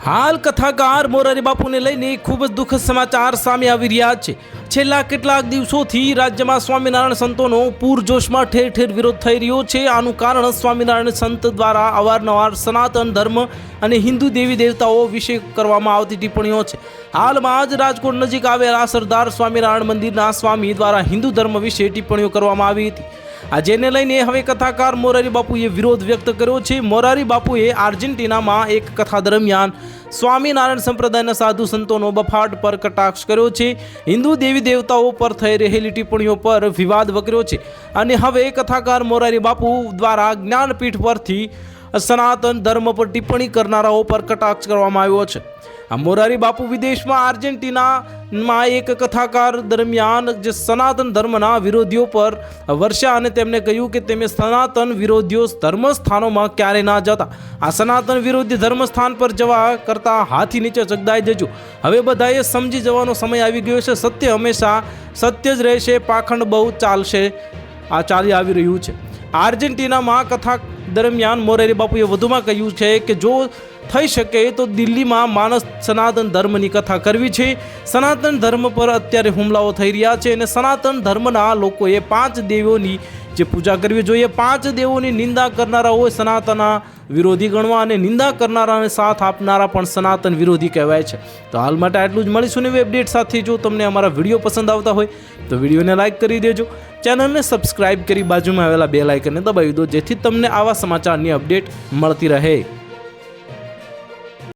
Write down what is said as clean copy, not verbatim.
હાલ કથાકાર મોરારી બાપુને લઈને ખૂબ જ દુઃખદ સમાચાર સામે આવી રહ્યા છે। છેલ્લા કેટલાક દિવસોથી રાજ્યમાં સ્વામિનારાયણ સંતોનો પૂરજોશમાં ઠેર ઠેર વિરોધ થઈ રહ્યો છે। આનું કારણ સ્વામિનારાયણ સંત દ્વારા અવારનવાર સનાતન ધર્મ અને હિન્દુ દેવી દેવતાઓ વિશે કરવામાં આવતી ટિપ્પણીઓ છે। હાલમાં જ રાજકોટ નજીક આવેલા સરદાર સ્વામિનારાયણ મંદિરના સ્વામી દ્વારા હિન્દુ ધર્મ વિશે ટિપ્પણીઓ કરવામાં આવી હતી। આ જેને લઈને હવે કથાકાર મોરારી બાપુએ વિરોધ વ્યક્ત કર્યો છે। મોરારી બાપુએ આર્જેન્ટિનામાં એક કથા દરમિયાન સ્વામિનારાયણ સંપ્રદાયના સાધુ સંતોનો બફાટ પર કટાક્ષ કર્યો છે। હિન્દુ દેવી દેવતાઓ પર થઈ રહેલી ટિપ્પણીઓ પર વિવાદ વકર્યો છે અને હવે કથાકાર મોરારી બાપુ દ્વારા જ્ઞાનપીઠ પરથી સનાતન ધર્મ પર ટિપ્પણી કરનારાઓ પર કટાક્ષ કરવામાં આવ્યો છે। આ મોરારી બાપુ વિદેશમાં આર્જેન્ટિનામાં એક કથાકાર દરમિયાન જે સનાતન ધર્મના વિરોધીઓ પર વર્ષા અને તેમણે કહ્યું કે તમે સનાતન વિરોધીઓ ધર્મસ્થાનોમાં ક્યારે ના જતા। આ સનાતન વિરોધી ધર્મસ્થાન પર જવા કરતાં હાથી નીચે ચગદાઈ જજો। હવે બધાએ સમજી જવાનો સમય આવી ગયો છે। સત્ય હંમેશા સત્ય જ રહેશે, પાખંડ બહુ ચાલશે। આ ચાલી આવી રહ્યું છે। આર્જેન્ટિનામાં કથા દરમિયાન મોરારી બાપુએ વધુમાં કહ્યું છે કે જો થઈ શકે તો દિલ્હીમાં માનસ સનાતન ધર્મની કથા કરવી છે। સનાતન ધર્મ પર અત્યારે હુમલાઓ થઈ રહ્યા છે અને સનાતન ધર્મના લોકોએ 5 દેવોની જે પૂજા કરવી જોઈએ। 5 દેવોની નિંદા કરનારાઓ સનાતનના વિરોધી ગણવા અને નિંદા કરનારાને સાથ આપનારા પણ સનાતન વિરોધી કહેવાય છે। તો હાલ માટે આટલું જ। મળીશું નવી અપડેટ સાથે। જો તમને અમારા વિડીયો પસંદ આવતા હોય તો વિડીયોને લાઇક કરી દેજો, ચેનલને સબસ્ક્રાઇબ કરી બાજુમાં આવેલા બેલ આઇકનને દબાવી દો, જેથી તમને આવા સમાચારની અપડેટ મળતી રહે।